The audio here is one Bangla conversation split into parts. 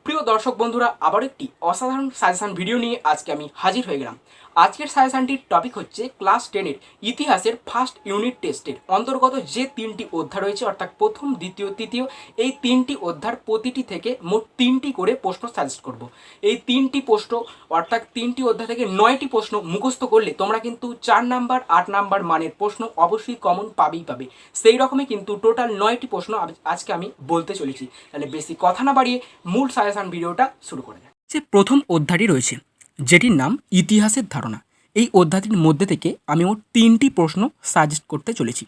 প্রিয় দর্শক বন্ধুরা, আবার একটি অসাধারণ সাজেশন ভিডিও নিয়ে আজকে আমি হাজির হয়ে গেলাম। আজকের সাজেশনটির টপিক হচ্ছে ক্লাস 10-এর ইতিহাসের ফার্স্ট ইউনিট টেস্টের অন্তর্গত যে 3টি অধ্যায় রয়েছে, অর্থাৎ প্রথম, দ্বিতীয়, তৃতীয়, এই 3টি অধ্যায়ের প্রতিটি থেকে মোট 3টি করে প্রশ্ন সাজেস্ট করব। এই 3টি প্রশ্ন অর্থাৎ 3টি অধ্যায় থেকে 9টি প্রশ্ন মুখস্থ করলে তোমরা কিন্তু 4 নাম্বার 8 নাম্বার মানের প্রশ্ন অবশ্যই কমন পাবেই পাবে। সেই রকমই কিন্তু টোটাল 9টি প্রশ্ন আজকে আমি বলতে চলেছি। তাহলে বেশি কথা না বাড়িয়ে মূল সাজেশন ভিডিওটা শুরু করে যায়। যে প্রথম অধ্যায়টি রয়েছে, যেটির নাম ইতিহাসের ধারণা। এই অধ্যায়টির মধ্যে থেকে আমি ওর 3টি প্রশ্ন সাজেস্ট করতে চলেছি।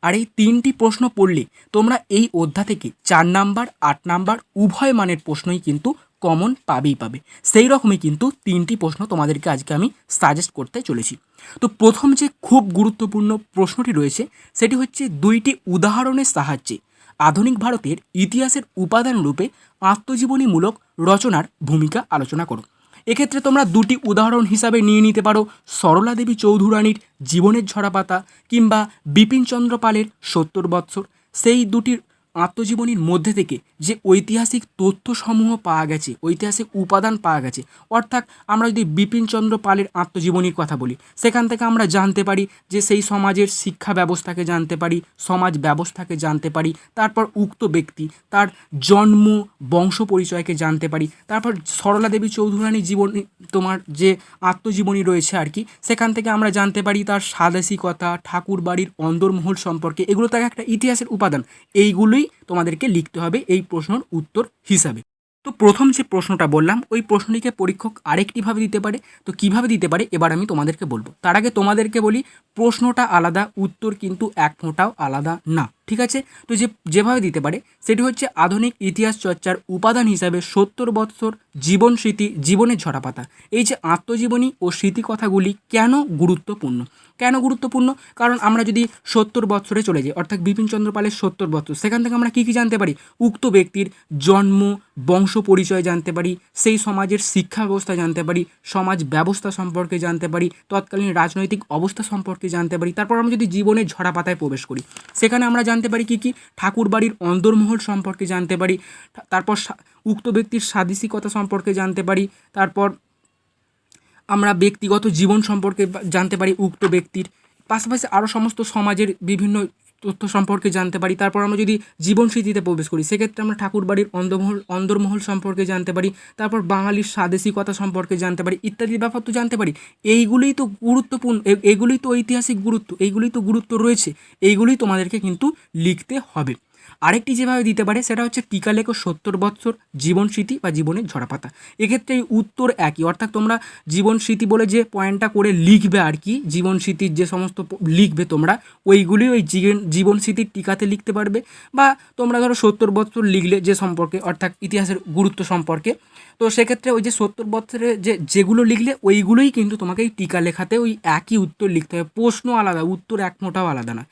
আর এই 3টি প্রশ্ন পড়লে তোমরা এই অধ্যায় থেকে 4 নাম্বার 8 নাম্বার উভয় মানের প্রশ্নই কিন্তু কমন পাবেই পাবে। সেই রকমই কিন্তু 3টি প্রশ্ন তোমাদেরকে আজকে আমি সাজেস্ট করতে চলেছি। তো প্রথম যে খুব গুরুত্বপূর্ণ প্রশ্নটি রয়েছে, সেটি হচ্ছে 2টি উদাহরণের সাহায্যে আধুনিক ভারতের ইতিহাসের উপাদান রূপে আত্মজীবনীমূলক রচনার ভূমিকা আলোচনা করো। এক্ষেত্রে তোমরা 2টি উদাহরণ হিসাবে নিয়ে নিতে পারো সরলা দেবী চৌধুরানীর জীবনের ঝরাপাতা কিংবা বিপিনচন্দ্র পালের 70 বৎসর। সেই দুটির আত্মজীবনীর মধ্যে থেকে যে ঐতিহাসিক তথ্যসমূহ পাওয়া গেছে, ঐতিহাসিক উপাদান পাওয়া গেছে, অর্থাৎ আমরা যদি বিপিনচন্দ্র পালের আত্মজীবনীর কথা বলি, সেখান থেকে আমরা জানতে পারি যে সেই সমাজের শিক্ষা ব্যবস্থাকে জানতে পারি, সমাজ ব্যবস্থাকে জানতে পারি, তারপর উক্ত ব্যক্তি তার জন্ম বংশ পরিচয়কে জানতে পারি, তারপর সরলা দেবী চৌধুরানীর জীবনী তোমার যে আত্মজীবনী রয়েছে আর কি, সেখান থেকে আমরা জানতে পারি তার স্বাদেশিকতা, ঠাকুর বাড়ির অন্দরমহল সম্পর্কে। এগুলো তার একটা ইতিহাসের উপাদান। এইগুলোই তোমাদেরকে লিখতে হবে এই প্রশ্নের উত্তর হিসাবে। তো প্রথম যে প্রশ্নটা বললাম, ওই প্রশ্নটিকে পরীক্ষক আরেকটিভাবে দিতে পারে। তো কিভাবে দিতে পারে এবার আমি তোমাদেরকে বলবো। তার আগে তোমাদেরকে বলি, প্রশ্নটা আলাদা, উত্তর কিন্তু এক ফোঁটাও আলাদা না, ঠিক আছে? তো যেভাবে দিতে পারে সেটি হচ্ছে আধুনিক ইতিহাস চর্চার উপাদান হিসাবে 70 বৎসর জীবন স্মৃতি জীবনের ঝরাপাতা। এই যে আত্মজীবনী ও স্মৃতিকথাগুলি কেন গুরুত্বপূর্ণ? কেন গুরুত্বপূর্ণ? কারণ আমরা যদি 70 বৎসরে চলে যাই, অর্থাৎ বিপিনচন্দ্র পালের 70 বৎসর, সেখান থেকে আমরা কী কী জানতে পারি? উক্ত ব্যক্তির জন্ম বংশ পরিচয় জানতে পারি, সেই সমাজের শিক্ষা ব্যবস্থা জানতে পারি, সমাজ ব্যবস্থা সম্পর্কে জানতে পারি, তৎকালীন রাজনৈতিক অবস্থা সম্পর্কে জানতে পারি। তারপর আমরা যদি জীবনের ঝরাপাতায় প্রবেশ করি, সেখানে আমরা জানতে পারি কী কী? ঠাকুর বাড়ির অন্দরমহল সম্পর্কে জানতে পারি, তারপর উক্ত ব্যক্তির স্বাদেশিকতা সম্পর্কে জানতে পারি, তারপর আমরা ব্যক্তিগত জীবন সম্পর্কে জানতে পারি উক্ত ব্যক্তির, পাশাপাশি আরও সমস্ত সমাজের বিভিন্ন তথ্য সম্পর্কে জানতে পারি। তারপর আমরা যদি জীবন স্মৃতিতে প্রবেশ করি, সেক্ষেত্রে আমরা ঠাকুর বাড়ির অন্দরমহল সম্পর্কে জানতে পারি, তারপর বাঙালির স্বাদেশিকতা সম্পর্কে জানতে পারি, ইত্যাদি ব্যাপার তো জানতে পারি। এইগুলোই তো গুরুত্বপূর্ণ, এইগুলোই তো ঐতিহাসিক গুরুত্ব, এইগুলোই তো গুরুত্ব রয়েছে, এইগুলোই তোমাদেরকে কিন্তু লিখতে হবে। আরেকটি যেভাবে দিতে পারে সেটা হচ্ছে টিকা লেখো 70 বৎসর জীবন স্মৃতি বা জীবনের ঝরাপাতা। এক্ষেত্রে এই উত্তর একই, অর্থাৎ তোমরা জীবন স্মৃতি বলে যে পয়েন্টটা করে লিখবে আর কি, জীবন স্মৃতির যে সমস্ত লিখবে তোমরা, ওইগুলি ওই জীবন স্মৃতির টিকাতে লিখতে পারবে। বা তোমরা ধরো 70 বৎসর লিখলে যে সম্পর্কে, অর্থাৎ ইতিহাসের গুরুত্ব সম্পর্কে, তো সেক্ষেত্রে ওই যে 70 বৎসরে যেগুলো লিখলে ওইগুলোই কিন্তু তোমাকে এই টিকা লেখাতে ওই একই উত্তর লিখতে হবে। প্রশ্ন আলাদা, উত্তর এক ফোঁটাও আলাদা না।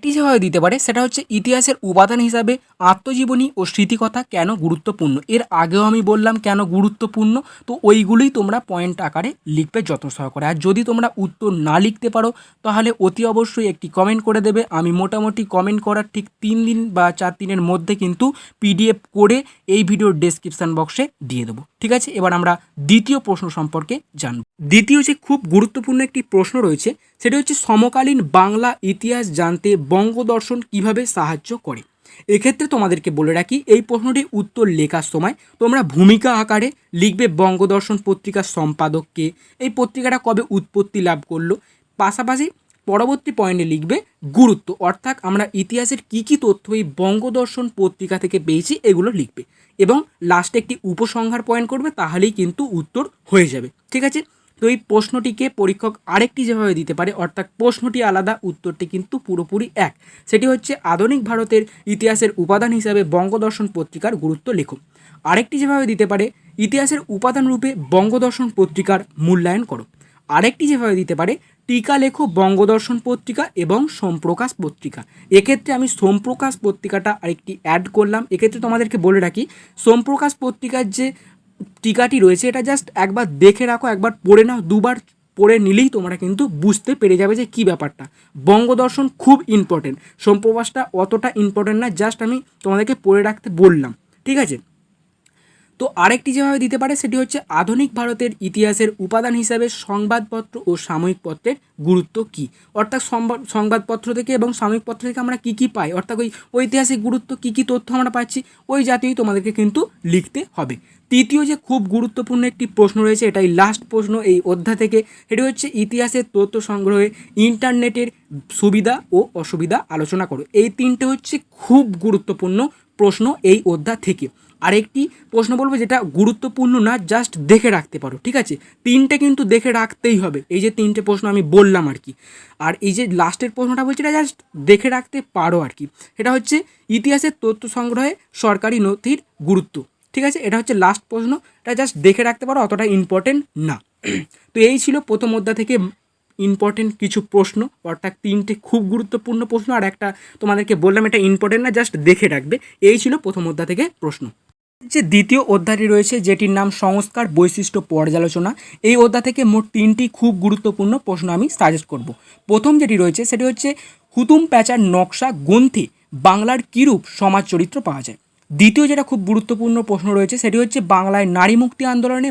একটি যেভাবে দিতে পারে সেটা হচ্ছে ইতিহাসের উপাদান হিসাবে আত্মজীবনী ও স্মৃতিকথা কেন গুরুত্বপূর্ণ। এর আগেও আমি বললাম কেন গুরুত্বপূর্ণ, তো ওইগুলোই তোমরা পয়েন্ট আকারে লিখবে যত্ন সহকারে। আর যদি তোমরা উত্তর না লিখতে পারো তাহলে অতি অবশ্যই একটি কমেন্ট করে দেবে। আমি মোটামুটি কমেন্ট করার ঠিক 3 দিন বা 4 দিনের মধ্যে কিন্তু PDF করে এই ভিডিওর ডেসক্রিপশান বক্সে দিয়ে দেবো, ঠিক আছে? এবার আমরা দ্বিতীয় প্রশ্ন সম্পর্কে জানব। দ্বিতীয় যে খুব গুরুত্বপূর্ণ একটি প্রশ্ন রয়েছে, সেটা হচ্ছে সমকালীন বাংলা ইতিহাস জানতে বঙ্গদর্শন কিভাবে সাহায্য করে। এক্ষেত্রে তোমাদেরকে বলে রাখি, এই প্রশ্নটির উত্তর লেখার সময় তোমরা ভূমিকা আকারে লিখবে বঙ্গদর্শন পত্রিকার সম্পাদককে, এই পত্রিকাটা কবে উৎপত্তি লাভ করলো, পাশাপাশি পরবর্তী পয়েন্টে লিখবে গুরুত্ব, অর্থাৎ আমরা ইতিহাসের কী কী তথ্য এই বঙ্গদর্শন পত্রিকা থেকে পেয়েছি এগুলো লিখবে, এবং লাস্টে একটি উপসংহার পয়েন্ট করবে, তাহলেই কিন্তু উত্তর হয়ে যাবে, ঠিক আছে? তো এই প্রশ্নটিকে পরীক্ষক আরেকটি যেভাবে দিতে পারে, অর্থাৎ প্রশ্নটি আলাদা, উত্তরটি কিন্তু পুরোপুরি এক। সেটি হচ্ছে আধুনিক ভারতের ইতিহাসের উপাদান হিসাবে বঙ্গদর্শন পত্রিকার গুরুত্ব লেখো। আরেকটি যেভাবে দিতে পারে, ইতিহাসের উপাদান রূপে বঙ্গদর্শন পত্রিকার মূল্যায়ন করো। আরেকটি যেভাবে দিতে পারে, টিকা লেখো বঙ্গদর্শন পত্রিকা এবং সোমপ্রকাশ পত্রিকা। এক্ষেত্রে আমি সোমপ্রকাশ পত্রিকাটা আরেকটি অ্যাড করলাম। এক্ষেত্রে তোমাদেরকে বলে রাখি, সোমপ্রকাশ পত্রিকার যে টিকাটি রয়েছে এটা জাস্ট একবার দেখে রাখো, একবার পড়ে নাও, দুবার পড়ে নিলেই তোমরা কিন্তু বুঝতে পেরে যাবে যে কী ব্যাপারটা। বঙ্গদর্শন খুব ইম্পর্টেন্ট, সোমপ্রকাশটা অতটা ইম্পর্টেন্ট না, জাস্ট আমি তোমাদেরকে পড়ে রাখতে বললাম, ঠিক আছে? তো আরেকটি যেভাবে দিতে পারে সেটি হচ্ছে আধুনিক ভারতের ইতিহাসের উপাদান হিসাবে সংবাদপত্র ও সাময়িক পত্রের গুরুত্ব কী। অর্থাৎ সংবাদপত্র থেকে এবং সাময়িক পত্র থেকে আমরা কী কী পাই, অর্থাৎ ওই ঐতিহাসিক গুরুত্ব কী কী তথ্য আমরা পাচ্ছি ওই জাতীয়ই তোমাদেরকে কিন্তু লিখতে হবে। তৃতীয় যে খুব গুরুত্বপূর্ণ একটি প্রশ্ন রয়েছে, এটাই লাস্ট প্রশ্ন এই অধ্যায় থেকে, এটি হচ্ছে ইতিহাসের তথ্য সংগ্রহে ইন্টারনেটের সুবিধা ও অসুবিধা আলোচনা করো। এই তিনটে হচ্ছে খুব গুরুত্বপূর্ণ প্রশ্ন এই অধ্যায় থেকে। আরেকটি প্রশ্ন বলবো যেটা গুরুত্বপূর্ণ না, জাস্ট দেখে রাখতে পারো, ঠিক আছে? তিনটে কিন্তু দেখে রাখতেই হবে, এই যে তিনটে প্রশ্ন আমি বললাম আর কি। আর এই যে লাস্টের প্রশ্নটা বলছি এটা জাস্ট দেখে রাখতে পারো আর কি। এটা হচ্ছে ইতিহাসের তথ্য সংগ্রহে সরকারি নথির গুরুত্ব, ঠিক আছে? এটা হচ্ছে লাস্ট প্রশ্ন, এটা জাস্ট দেখে রাখতে পারো, অতটা ইম্পর্টেন্ট না। তো এই ছিল প্রথম অধ্যায় থেকে ইম্পর্টেন্ট কিছু প্রশ্ন, অর্থাৎ তিনটে খুব গুরুত্বপূর্ণ প্রশ্ন আর একটা তোমাদেরকে বললাম এটা ইম্পর্টেন্ট না, জাস্ট দেখে রাখবে। এই ছিল প্রথম অধ্যায় থেকে প্রশ্ন। যে দ্বিতীয় অধ্যায়টি রয়েছে যেটির নাম সংস্কার বৈশিষ্ট্য পর্যালোচনা, এই অধ্যায় থেকে মোট তিনটি খুব গুরুত্বপূর্ণ প্রশ্ন আমি সাজেস্ট করব। প্রথম যেটি রয়েছে সেটি হচ্ছে হুতুম প্যাঁচার নকশা গ্রন্থে বাংলার কীরূপ সমাজ চরিত্র পাওয়া যায়। দ্বিতীয় যেটা খুব গুরুত্বপূর্ণ প্রশ্ন রয়েছে সেটি হচ্ছে বাংলায় নারী মুক্তি আন্দোলনে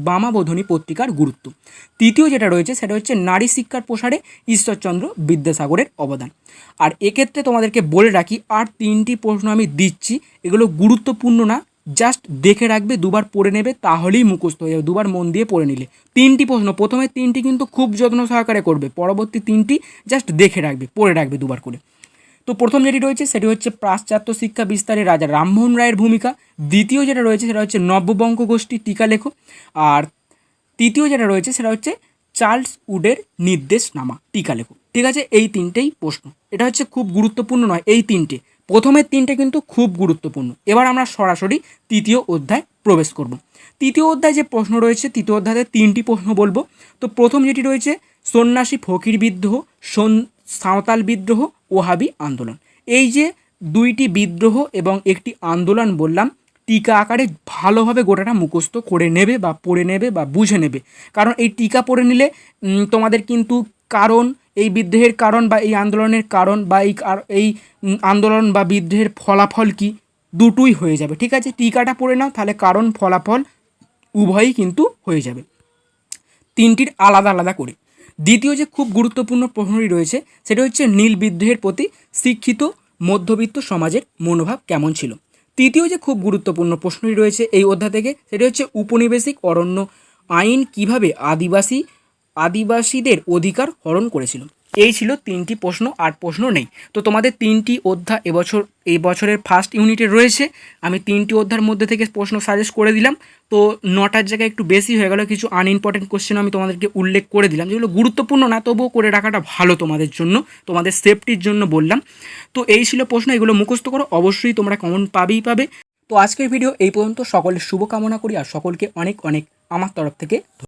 বামাবোধিনী পত্রিকার গুরুত্ব। তৃতীয় যেটা রয়েছে সেটা হচ্ছে নারী শিক্ষার প্রসারে ঈশ্বরচন্দ্র বিদ্যাসাগরের অবদান। আর এক্ষেত্রে তোমাদেরকে বলে রাখি আর তিনটি প্রশ্ন আমি দিচ্ছি, এগুলো গুরুত্বপূর্ণ না, জাস্ট দেখে রাখবে, দুবার পড়ে নেবে, তাহলেই মুখস্থ হয়ে যাবে, দুবার মন দিয়ে পড়ে নিলে। তিনটি প্রশ্ন, প্রথমে তিনটি কিন্তু খুব যত্ন সহকারে করবে, পরবর্তী তিনটি জাস্ট দেখে রাখবে, পড়ে রাখবে দুবার করে। তো প্রথম যেটি রয়েছে সেটি হচ্ছে পাশ্চাত্য শিক্ষা বিস্তারে রাজা রামমোহন রায়ের ভূমিকা। দ্বিতীয় যেটা রয়েছে সেটা হচ্ছে নব্যবঙ্গ গোষ্ঠী টিকা লেখো। আর তৃতীয় যেটা রয়েছে সেটা হচ্ছে চার্লস উডের নির্দেশনামা টিকা লেখো, ঠিক আছে? এই তিনটেই প্রশ্ন, এটা হচ্ছে খুব গুরুত্বপূর্ণ নয়, এই তিনটে, প্রথমের তিনটে কিন্তু খুব গুরুত্বপূর্ণ। এবার আমরা সরাসরি তৃতীয় অধ্যায় প্রবেশ করব। তৃতীয় অধ্যায় যে প্রশ্ন রয়েছে, তৃতীয় অধ্যায়ে তিনটি প্রশ্ন বলবো। তো প্রথম যেটি রয়েছে সন্ন্যাসী ফকির বিদ্রোহ, সাঁওতাল বিদ্রোহ, ওহাবি আন্দোলন। এই যে দুইটি বিদ্রোহ এবং একটি আন্দোলন বললাম, টিকা আকারে ভালোভাবে গোটাটা মুখস্থ করে নেবে বা পড়ে নেবে বা বুঝে নেবে, কারণ এই টিকা পড়ে নিলে তোমাদের কিন্তু কারণ, এই বিদ্রোহের কারণ বা এই আন্দোলনের কারণ বা এই আন্দোলন বা বিদ্রোহের ফলাফল কি, দুটোই হয়ে যাবে, ঠিক আছে? টিকাটা পড়ে নাও, তাহলে কারণ ফলাফল উভয়ই কিন্তু হয়ে যাবে, তিনটির আলাদা আলাদা করে। দ্বিতীয় যে খুব গুরুত্বপূর্ণ প্রশ্নটি রয়েছে সেটা হচ্ছে নীল বিদ্রোহের প্রতি শিক্ষিত মধ্যবিত্ত সমাজের মনোভাব কেমন ছিল। তৃতীয় যে খুব গুরুত্বপূর্ণ প্রশ্নটি রয়েছে এই অধ্যায় থেকে সেটি হচ্ছে উপনিবেশিক অরণ্য আইন কিভাবে আদিবাসীদের অধিকার হরণ করেছিল। এই ছিল তিনটি প্রশ্ন, আর প্রশ্ন নেই। তো তোমাদের তিনটি অধ্যায় এই বছরের ফার্স্ট ইউনিটে রয়েছে, আমি তিনটি অধ্যায়ের মধ্যে থেকে প্রশ্ন সাজেস্ট করে দিলাম। তো 9টার জায়গায় একটু বেশি হয়ে গেল, কিছু আনইম্পর্টেন্ট কোশ্চেন আমি তোমাদেরকে উল্লেখ করে দিলাম যেগুলো গুরুত্বপূর্ণ না, তবুও করে রাখাটা ভালো তোমাদের জন্য, তোমাদের সেফটির জন্য বললাম। তো এই ছিল প্রশ্ন, এগুলো মুখস্থ করো, অবশ্যই তোমরা কমন পাবেই পাবে। তো আজকের ভিডিও এই পর্যন্ত, সকলের শুভকামনা করি আর সকলকে অনেক অনেক আমার তরফ থেকে